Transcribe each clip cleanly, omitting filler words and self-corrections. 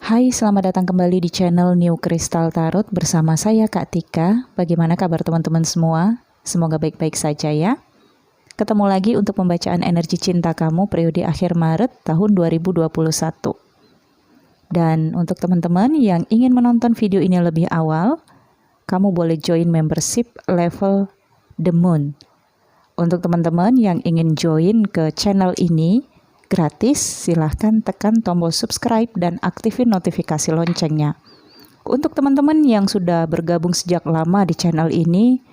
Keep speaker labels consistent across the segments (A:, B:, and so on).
A: Hai, selamat datang kembali di channel New Crystal Tarot bersama saya Kak Tika. Bagaimana kabar teman-teman semua? Semoga baik-baik saja ya. Ketemu lagi untuk pembacaan energi cinta kamu periode akhir Maret tahun 2021. Dan untuk teman-teman yang ingin menonton video ini lebih awal, kamu boleh join membership level The Moon. Untuk teman-teman yang ingin join ke channel ini gratis, silahkan tekan tombol subscribe dan aktifin notifikasi loncengnya. Untuk teman-teman yang sudah bergabung sejak lama di channel ini,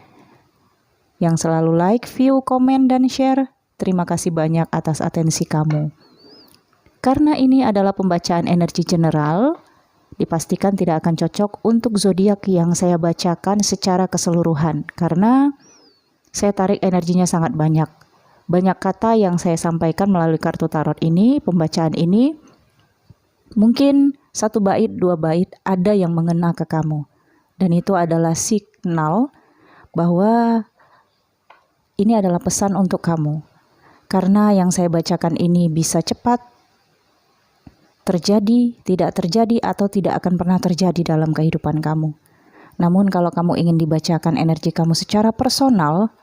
A: yang selalu like, view, komen, dan share, terima kasih banyak atas atensi kamu. Karena ini adalah pembacaan energi general, dipastikan tidak akan cocok untuk zodiak yang saya bacakan secara keseluruhan, karena saya tarik energinya sangat banyak. Banyak kata yang saya sampaikan melalui kartu tarot ini, pembacaan ini, mungkin 1 bait, 2 bait ada yang mengena ke kamu. Dan itu adalah signal bahwa ini adalah pesan untuk kamu. Karena yang saya bacakan ini bisa cepat terjadi, tidak terjadi, atau tidak akan pernah terjadi dalam kehidupan kamu. Namun kalau kamu ingin dibacakan energi kamu secara personal,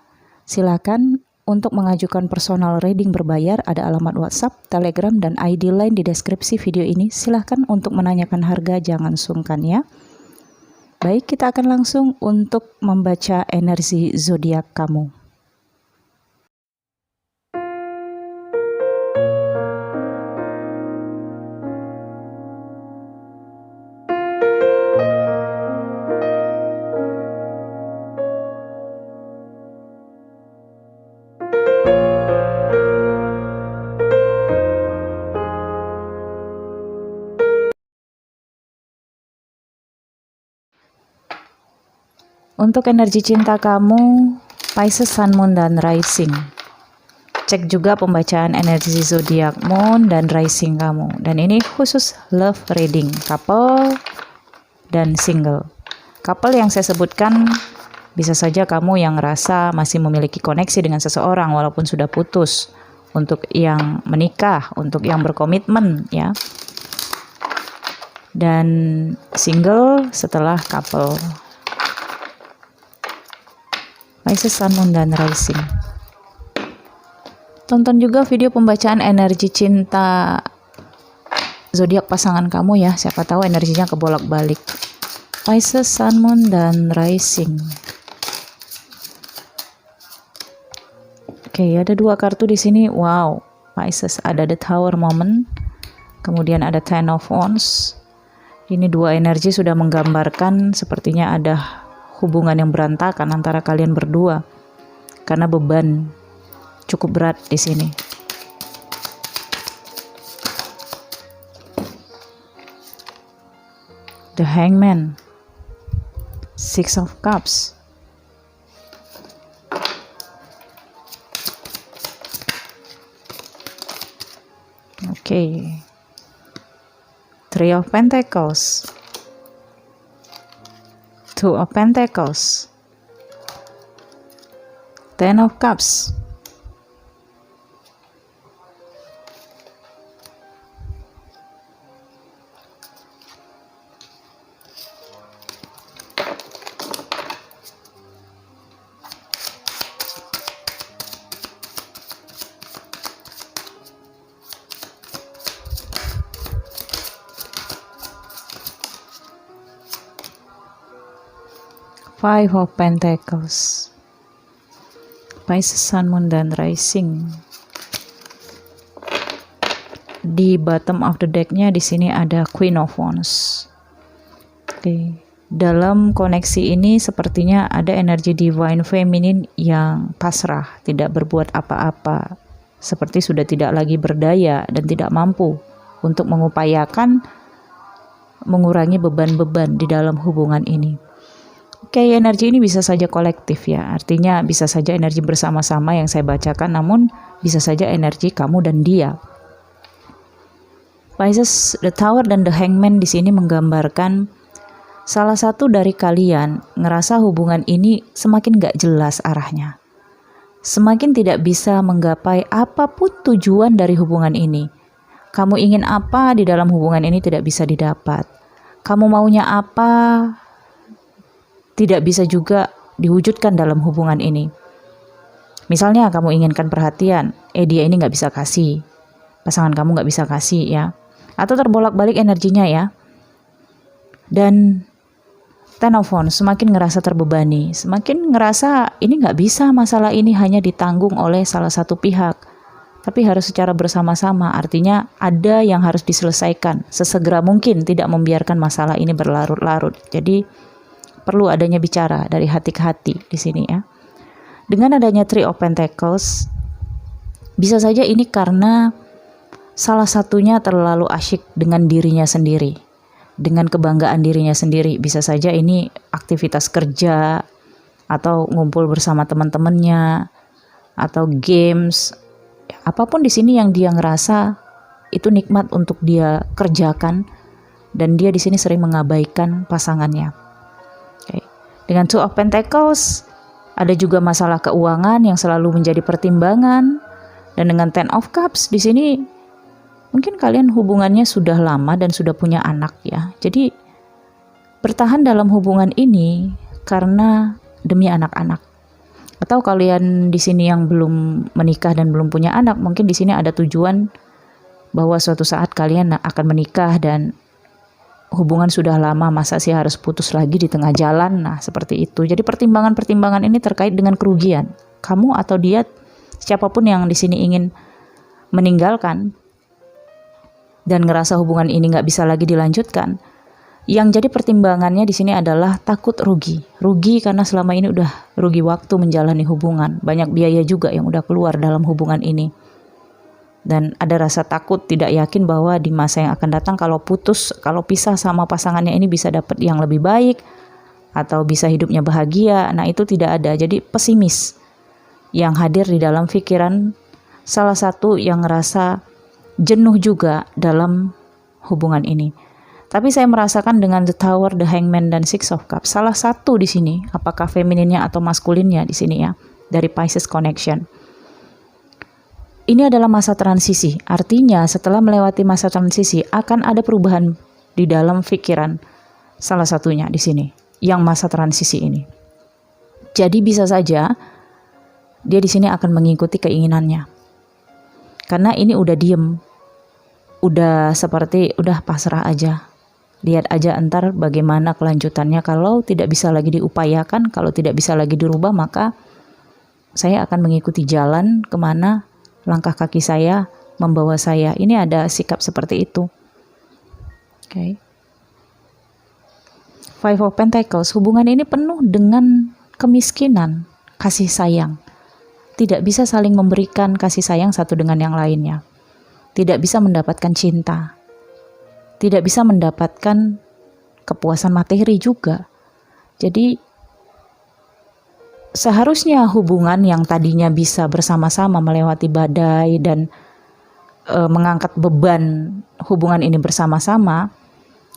A: silakan. Untuk mengajukan personal reading berbayar, ada alamat WhatsApp, Telegram, dan ID Line di deskripsi video ini. Silahkan untuk menanyakan harga, jangan sungkan ya. Baik, kita akan langsung untuk membaca energi zodiak kamu. Untuk energi cinta kamu, Pisces, Sun, Moon, dan Rising. Cek juga pembacaan energi zodiak Moon dan Rising kamu. Dan ini khusus love reading, couple dan single. Couple yang saya sebutkan bisa saja kamu yang ngerasa masih memiliki koneksi dengan seseorang walaupun sudah putus. Untuk yang menikah, untuk yang berkomitmen ya. Dan single setelah couple. Pisces, Sun, Moon, dan Rising. Tonton juga video pembacaan energi cinta zodiak pasangan kamu ya. Siapa tahu energinya kebolak-balik. Pisces, Sun, Moon, dan Rising. Oke, ada 2 kartu di sini. Wow, Pisces ada the Tower Moment, kemudian ada Ten of Wands. Ini 2 energi sudah menggambarkan sepertinya ada hubungan yang berantakan antara kalian berdua karena beban cukup berat di sini. The Hangman, Six of Cups, Three of Pentacles, Two of Pentacles, Ten of Cups, Five of Pentacles. Pisces, Sun, Moon, dan Rising. Di bottom of the decknya di sini ada Queen of Wands. Oke. Dalam koneksi ini sepertinya ada energi divine feminine yang pasrah, tidak berbuat apa-apa, seperti sudah tidak lagi berdaya dan tidak mampu untuk mengupayakan mengurangi beban-beban di dalam hubungan ini. Oke, energi ini bisa saja kolektif ya, artinya bisa saja energi bersama-sama yang saya bacakan, namun bisa saja energi kamu dan dia. Pisces, the Tower dan the Hangman di sini menggambarkan salah satu dari kalian ngerasa hubungan ini semakin gak jelas arahnya, semakin tidak bisa menggapai apapun tujuan dari hubungan ini. Kamu ingin apa di dalam hubungan ini tidak bisa didapat. Kamu maunya apa tidak bisa juga diwujudkan dalam hubungan ini. Misalnya kamu inginkan perhatian, dia ini nggak bisa kasih. Pasangan kamu nggak bisa kasih ya. Atau terbolak-balik energinya ya. Dan Ten of Wands, semakin ngerasa terbebani, semakin ngerasa ini nggak bisa masalah ini hanya ditanggung oleh salah satu pihak. Tapi harus secara bersama-sama, artinya ada yang harus diselesaikan sesegera mungkin, tidak membiarkan masalah ini berlarut-larut. Jadi perlu adanya bicara dari hati ke hati di sini ya. Dengan adanya Three of Pentacles, bisa saja ini karena salah satunya terlalu asyik dengan dirinya sendiri, dengan kebanggaan dirinya sendiri. Bisa saja ini aktivitas kerja, atau ngumpul bersama teman-temannya, atau games, apapun di sini yang dia ngerasa itu nikmat untuk dia kerjakan, dan dia di sini sering mengabaikan pasangannya. Okay. Dengan Two of Pentacles, ada juga masalah keuangan yang selalu menjadi pertimbangan, dan dengan Ten of Cups di sini mungkin kalian hubungannya sudah lama dan sudah punya anak ya. Jadi bertahan dalam hubungan ini karena demi anak-anak. Atau kalian di sini yang belum menikah dan belum punya anak, mungkin di sini ada tujuan bahwa suatu saat kalian akan menikah dan hubungan sudah lama, masa sih harus putus lagi di tengah jalan. Nah, seperti itu. Jadi pertimbangan-pertimbangan ini terkait dengan kerugian. Kamu atau dia, siapapun yang di sini ingin meninggalkan dan ngerasa hubungan ini nggak bisa lagi dilanjutkan, yang jadi pertimbangannya di sini adalah takut rugi. Rugi karena selama ini udah rugi waktu menjalani hubungan. Banyak biaya juga yang udah keluar dalam hubungan ini. Dan ada rasa takut, tidak yakin bahwa di masa yang akan datang kalau putus, kalau pisah sama pasangannya ini bisa dapat yang lebih baik, atau bisa hidupnya bahagia. Nah, itu tidak ada. Jadi pesimis yang hadir di dalam pikiran salah satu yang ngerasa jenuh juga dalam hubungan ini. Tapi saya merasakan dengan The Tower, The Hangman, dan Six of Cups, salah satu di sini, apakah femininnya atau maskulinnya di sini ya, dari Pisces Connection. Ini adalah masa transisi, artinya setelah melewati masa transisi akan ada perubahan di dalam pikiran salah satunya di sini, yang masa transisi ini. Jadi bisa saja dia di sini akan mengikuti keinginannya, karena ini udah diem, udah seperti udah pasrah aja, lihat aja entar bagaimana kelanjutannya. Kalau tidak bisa lagi diupayakan, kalau tidak bisa lagi dirubah, maka saya akan mengikuti jalan kemana langkah kaki saya membawa saya. Ini ada sikap seperti itu. Okay. Five of Pentacles, hubungan ini penuh dengan kemiskinan, kasih sayang. Tidak bisa saling memberikan kasih sayang satu dengan yang lainnya. Tidak bisa mendapatkan cinta. Tidak bisa mendapatkan kepuasan materi juga. Jadi seharusnya hubungan yang tadinya bisa bersama-sama melewati badai dan mengangkat beban hubungan ini bersama-sama,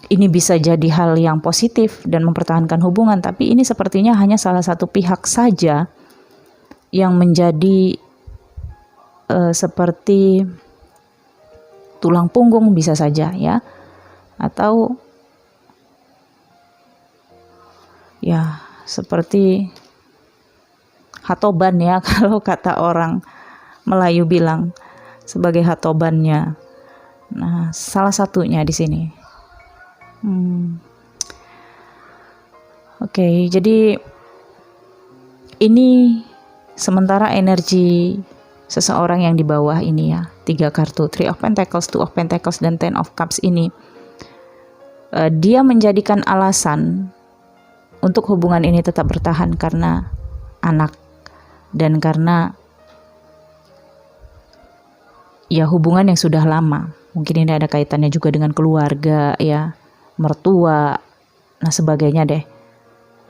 A: ini bisa jadi hal yang positif dan mempertahankan hubungan. Tapi ini sepertinya hanya salah satu pihak saja yang menjadi seperti tulang punggung, bisa saja ya, atau ya seperti hatoban ya, kalau kata orang Melayu bilang, sebagai hatobannya. Nah, salah satunya di sini. Oke, jadi ini sementara energi seseorang yang di bawah ini ya, 3 kartu, Three of Pentacles, Two of Pentacles, dan Ten of Cups ini, dia menjadikan alasan untuk hubungan ini tetap bertahan karena anak, dan karena ya hubungan yang sudah lama. Mungkin ini ada kaitannya juga dengan keluarga ya, mertua, nah sebagainya deh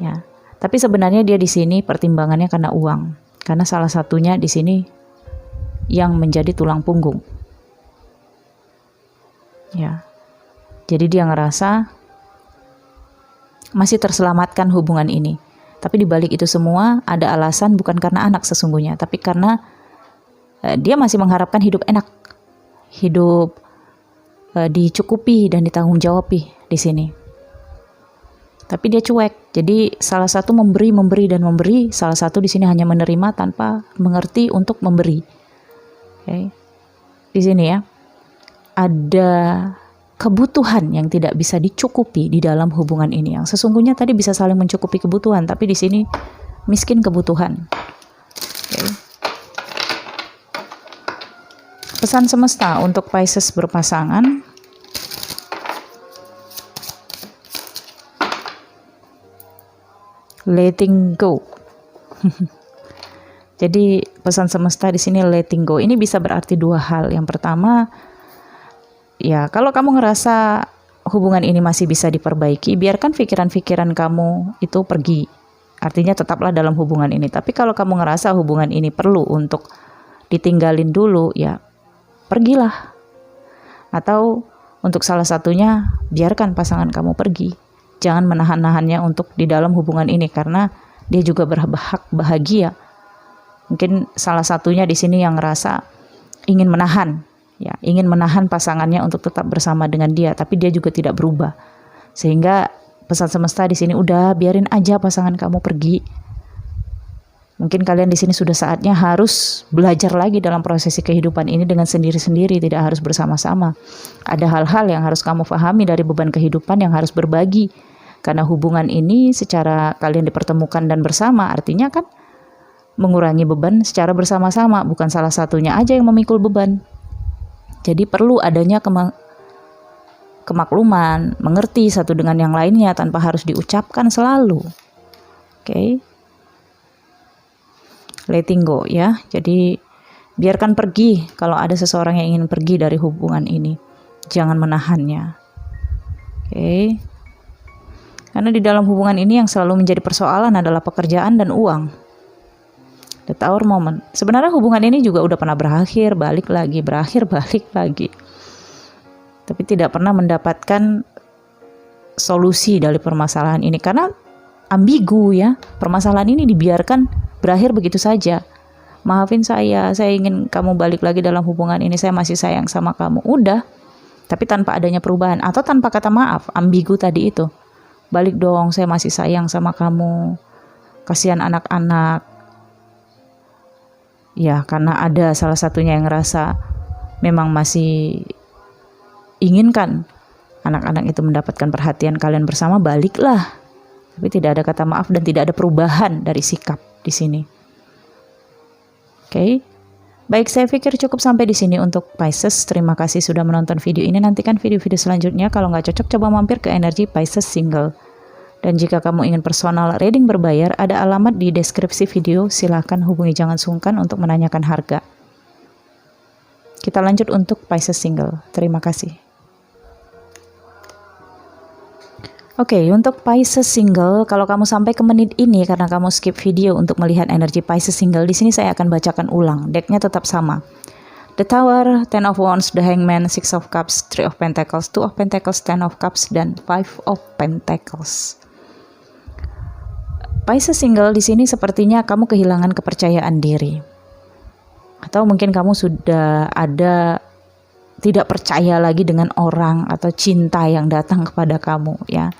A: ya. Tapi sebenarnya dia di sini pertimbangannya karena uang, karena salah satunya di sini yang menjadi tulang punggung ya. Jadi dia ngerasa masih terselamatkan hubungan ini. Tapi di balik itu semua ada alasan, bukan karena anak sesungguhnya, tapi karena dia masih mengharapkan hidup enak, hidup dicukupi dan ditanggung jawabi di sini. Tapi dia cuek. Jadi salah satu memberi dan memberi, salah satu di sini hanya menerima tanpa mengerti untuk memberi. Oke. Di sini ya. Ada kebutuhan yang tidak bisa dicukupi di dalam hubungan ini. Yang sesungguhnya tadi bisa saling mencukupi kebutuhan, tapi di sini miskin kebutuhan. Oke. Pesan semesta untuk Pisces berpasangan. Letting go. Jadi pesan semesta di sini letting go. Ini bisa berarti dua hal. Yang pertama, ya kalau kamu ngerasa hubungan ini masih bisa diperbaiki, biarkan pikiran-pikiran kamu itu pergi. Artinya tetaplah dalam hubungan ini. Tapi kalau kamu ngerasa hubungan ini perlu untuk ditinggalin dulu, ya pergilah. Atau untuk salah satunya, biarkan pasangan kamu pergi. Jangan menahan-nahannya untuk di dalam hubungan ini karena dia juga berhak bahagia. Mungkin salah satunya di sini yang ngerasa ingin menahan, ya, ingin menahan pasangannya untuk tetap bersama dengan dia, tapi dia juga tidak berubah. Sehingga pesan semesta di sini udah biarin aja pasangan kamu pergi. Mungkin kalian di sini sudah saatnya harus belajar lagi dalam prosesi kehidupan ini dengan sendiri-sendiri, tidak harus bersama-sama. Ada hal-hal yang harus kamu pahami dari beban kehidupan yang harus berbagi. Karena hubungan ini secara kalian dipertemukan dan bersama, artinya kan mengurangi beban secara bersama-sama, bukan salah satunya aja yang memikul beban. Jadi perlu adanya kemakluman, mengerti satu dengan yang lainnya tanpa harus diucapkan selalu. Oke. Letting go ya. Jadi biarkan pergi kalau ada seseorang yang ingin pergi dari hubungan ini. Jangan menahannya. Oke. Karena di dalam hubungan ini yang selalu menjadi persoalan adalah pekerjaan dan uang. The Tower moment. Sebenarnya hubungan ini juga udah pernah berakhir, balik lagi, berakhir, balik lagi. Tapi tidak pernah mendapatkan solusi dari permasalahan ini karena ambigu ya. Permasalahan ini dibiarkan berakhir begitu saja. Maafin saya ingin kamu balik lagi dalam hubungan ini, saya masih sayang sama kamu. Udah, tapi tanpa adanya perubahan atau tanpa kata maaf, ambigu tadi itu. Balik dong, saya masih sayang sama kamu. Kasihan anak-anak. Ya, karena ada salah satunya yang ngerasa memang masih inginkan anak-anak itu mendapatkan perhatian kalian bersama, baliklah. Tapi tidak ada kata maaf dan tidak ada perubahan dari sikap di sini. Oke. Baik, saya pikir cukup sampai di sini untuk Pisces. Terima kasih sudah menonton video ini. Nantikan video-video selanjutnya. Kalau nggak cocok, coba mampir ke energi Pisces single. Dan jika kamu ingin personal reading berbayar, ada alamat di deskripsi video. Silahkan hubungi, jangan sungkan untuk menanyakan harga. Kita lanjut untuk Pisces single. Terima kasih. Oke, untuk Pisces single, kalau kamu sampai ke menit ini karena kamu skip video untuk melihat energi Pisces single, di sini saya akan bacakan ulang. Decknya tetap sama. The Tower, Ten of Wands, The Hangman, Six of Cups, Three of Pentacles, Two of Pentacles, Ten of Cups, dan Five of Pentacles. Pisces single di sini sepertinya kamu kehilangan kepercayaan diri. Atau mungkin kamu sudah ada tidak percaya lagi dengan orang atau cinta yang datang kepada kamu ya.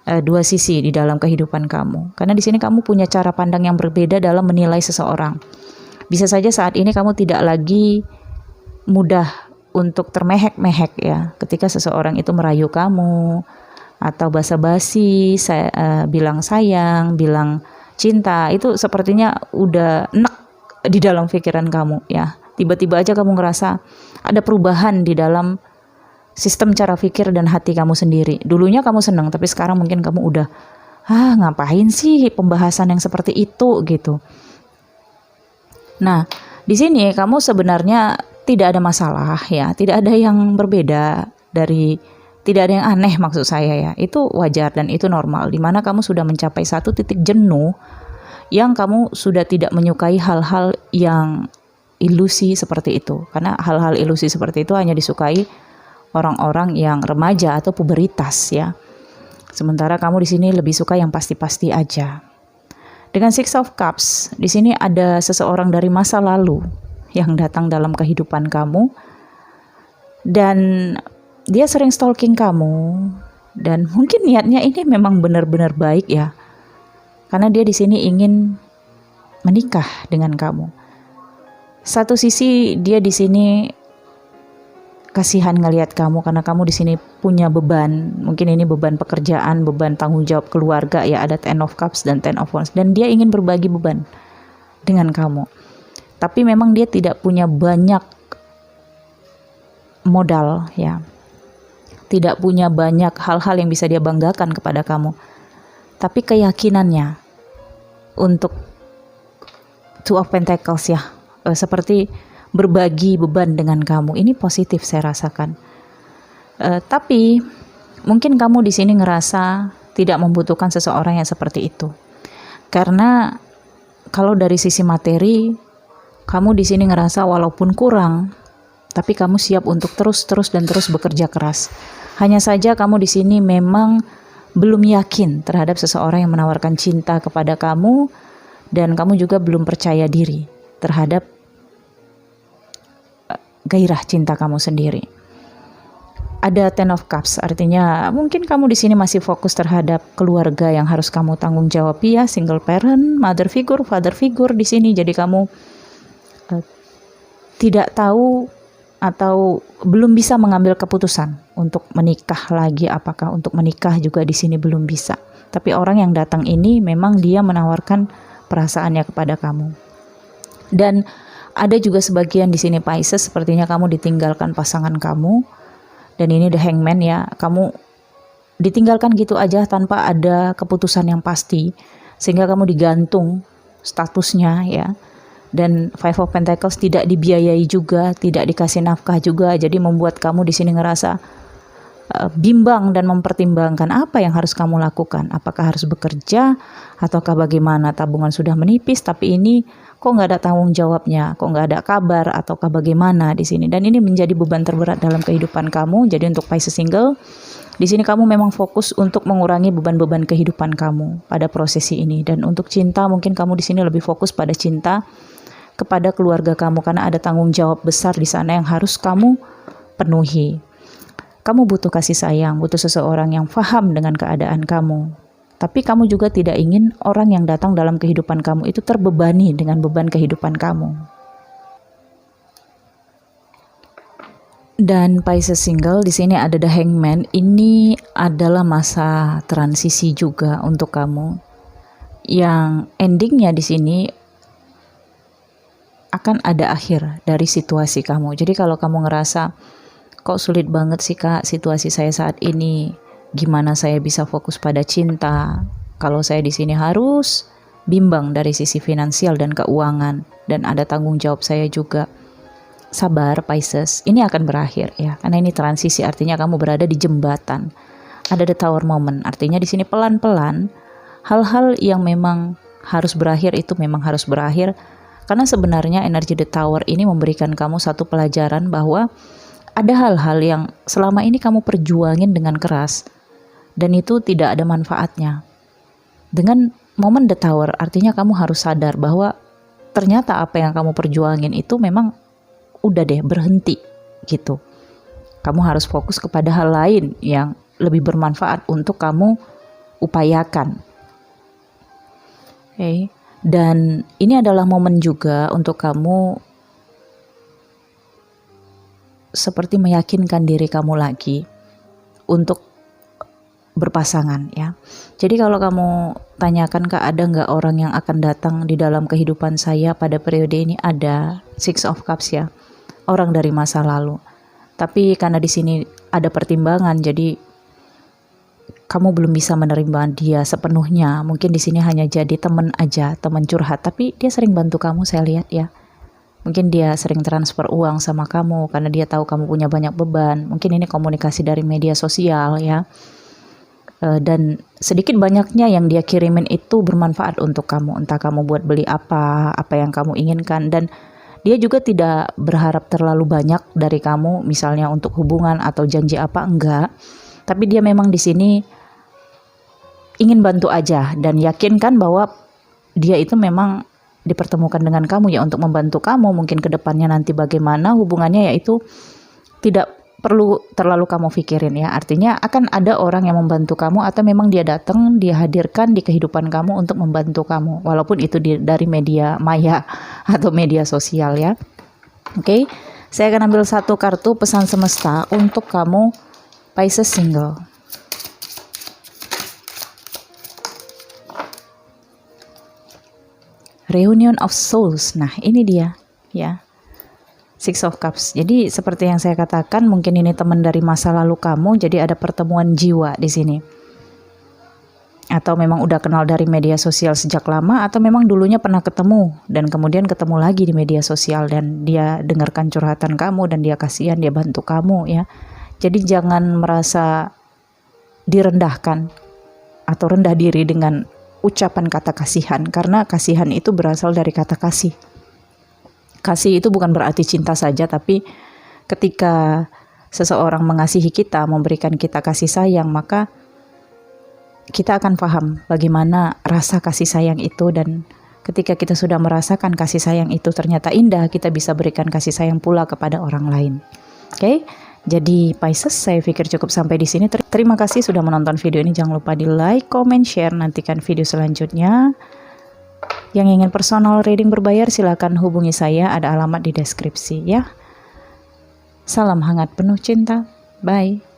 A: Dua sisi di dalam kehidupan kamu. Karena di sini kamu punya cara pandang yang berbeda dalam menilai seseorang. Bisa saja saat ini kamu tidak lagi mudah untuk termehek-mehek ya. Ketika seseorang itu merayu kamu atau basa-basi, bilang sayang, bilang cinta, itu sepertinya udah enak di dalam pikiran kamu ya. Tiba-tiba aja kamu ngerasa ada perubahan di dalam sistem cara pikir dan hati kamu sendiri. Dulunya kamu senang, tapi sekarang mungkin kamu udah, ngapain sih pembahasan yang seperti itu gitu. Nah, di sini kamu sebenarnya tidak ada masalah ya, tidak ada yang berbeda tidak ada yang aneh maksud saya ya. Itu wajar dan itu normal. Dimana kamu sudah mencapai satu titik jenuh yang kamu sudah tidak menyukai hal-hal yang ilusi seperti itu. Karena hal-hal ilusi seperti itu hanya disukai orang-orang yang remaja atau puberitas ya. Sementara kamu di sini lebih suka yang pasti-pasti aja. Dengan Six of Cups, di sini ada seseorang dari masa lalu yang datang dalam kehidupan kamu. Dan dia sering stalking kamu, dan mungkin niatnya ini memang benar-benar baik ya, karena dia di sini ingin menikah dengan kamu. Satu sisi dia di sini kasihan ngelihat kamu karena kamu di sini punya beban, mungkin ini beban pekerjaan, beban tanggung jawab keluarga ya, ada Ten of Cups dan Ten of Wands, dan dia ingin berbagi beban dengan kamu. Tapi memang dia tidak punya banyak modal ya, tidak punya banyak hal-hal yang bisa dia banggakan kepada kamu. Tapi keyakinannya untuk Two of Pentacles ya, seperti berbagi beban dengan kamu, ini positif saya rasakan. Tapi mungkin kamu di sini ngerasa tidak membutuhkan seseorang yang seperti itu, karena kalau dari sisi materi, kamu di sini ngerasa walaupun kurang, tapi kamu siap untuk terus bekerja keras. Hanya saja kamu di sini memang belum yakin terhadap seseorang yang menawarkan cinta kepada kamu, dan kamu juga belum percaya diri terhadap gairah cinta kamu sendiri. Ada Ten of Cups, artinya mungkin kamu di sini masih fokus terhadap keluarga yang harus kamu tanggung jawab ya, single parent, mother figure, father figure di sini. Jadi kamu tidak tahu atau belum bisa mengambil keputusan untuk menikah lagi, apakah untuk menikah juga di sini belum bisa. Tapi orang yang datang ini memang dia menawarkan perasaannya kepada kamu. Dan ada juga sebagian di sini Pisces, sepertinya kamu ditinggalkan pasangan kamu. Dan ini The Hangman ya, kamu ditinggalkan gitu aja tanpa ada keputusan yang pasti, sehingga kamu digantung statusnya ya. Dan Five of Pentacles tidak dibiayai juga, tidak dikasih nafkah juga, jadi membuat kamu di sini ngerasa bimbang dan mempertimbangkan apa yang harus kamu lakukan. Apakah harus bekerja ataukah bagaimana? Tabungan sudah menipis, tapi ini kok nggak ada tanggung jawabnya, kok nggak ada kabar ataukah bagaimana di sini. Dan ini menjadi beban terberat dalam kehidupan kamu. Jadi untuk Pisces single, di sini kamu memang fokus untuk mengurangi beban-beban kehidupan kamu pada prosesi ini. Dan untuk cinta, mungkin kamu di sini lebih fokus pada cinta kepada keluarga kamu, karena ada tanggung jawab besar di sana yang harus kamu penuhi. Kamu butuh kasih sayang, butuh seseorang yang paham dengan keadaan kamu. Tapi kamu juga tidak ingin orang yang datang dalam kehidupan kamu itu terbebani dengan beban kehidupan kamu. Dan Pisces single, di sini ada The Hangman. Ini adalah masa transisi juga untuk kamu, yang endingnya di sini akan ada akhir dari situasi kamu. Jadi kalau kamu ngerasa kok sulit banget sih Kak situasi saya saat ini, gimana saya bisa fokus pada cinta kalau saya di sini harus bimbang dari sisi finansial dan keuangan, dan ada tanggung jawab saya juga. Sabar Pisces, ini akan berakhir ya, karena ini transisi, artinya kamu berada di jembatan. Ada the tower moment, artinya di sini pelan-pelan hal-hal yang memang harus berakhir itu memang harus berakhir, karena sebenarnya energi the tower ini memberikan kamu satu pelajaran bahwa ada hal-hal yang selama ini kamu perjuangin dengan keras dan itu tidak ada manfaatnya. Dengan momen the tower, artinya kamu harus sadar bahwa ternyata apa yang kamu perjuangin itu memang udah deh berhenti gitu. Kamu harus fokus kepada hal lain yang lebih bermanfaat untuk kamu upayakan. Oke. Dan ini adalah momen juga untuk kamu seperti meyakinkan diri kamu lagi untuk berpasangan ya. Jadi kalau kamu tanyakan Kak, ada nggak orang yang akan datang di dalam kehidupan saya pada periode ini? Ada Six of Cups ya, orang dari masa lalu. Tapi karena di sini ada pertimbangan, jadi kamu belum bisa menerima dia sepenuhnya. Mungkin di sini hanya jadi teman aja, teman curhat. Tapi dia sering bantu kamu, saya lihat ya. Mungkin dia sering transfer uang sama kamu karena dia tahu kamu punya banyak beban. Mungkin ini komunikasi dari media sosial ya. Dan sedikit banyaknya yang dia kirimin itu bermanfaat untuk kamu. Entah kamu buat beli apa yang kamu inginkan. Dan dia juga tidak berharap terlalu banyak dari kamu, misalnya untuk hubungan atau janji apa, enggak. Tapi dia memang di sini ingin bantu aja dan yakinkan bahwa dia itu memang dipertemukan dengan kamu ya untuk membantu kamu. Mungkin ke depannya nanti bagaimana hubungannya, yaitu tidak perlu terlalu kamu pikirin ya. Artinya akan ada orang yang membantu kamu atau memang dia datang, dia hadirkan di kehidupan kamu untuk membantu kamu. Walaupun itu dari media maya atau media sosial ya. Oke, saya akan ambil satu kartu pesan semesta untuk kamu Pisces single. Reunion of Souls. Nah, ini dia ya. Six of Cups. Jadi seperti yang saya katakan, mungkin ini teman dari masa lalu kamu, jadi ada pertemuan jiwa di sini. Atau memang udah kenal dari media sosial sejak lama, atau memang dulunya pernah ketemu dan kemudian ketemu lagi di media sosial dan dia dengarkan curhatan kamu dan dia kasihan, dia bantu kamu ya. Jadi jangan merasa direndahkan atau rendah diri dengan ucapan kata kasihan, karena kasihan itu berasal dari kata kasih. Kasih itu bukan berarti cinta saja, tapi ketika seseorang mengasihi kita, memberikan kita kasih sayang, maka kita akan paham bagaimana rasa kasih sayang itu, dan ketika kita sudah merasakan kasih sayang itu ternyata indah, kita bisa berikan kasih sayang pula kepada orang lain. Oke? Jadi Pisces, saya pikir cukup sampai di sini. Terima kasih sudah menonton video ini. Jangan lupa di like, comment, share. Nantikan video selanjutnya. Yang ingin personal reading berbayar silakan hubungi saya. Ada alamat di deskripsi ya. Salam hangat penuh cinta. Bye.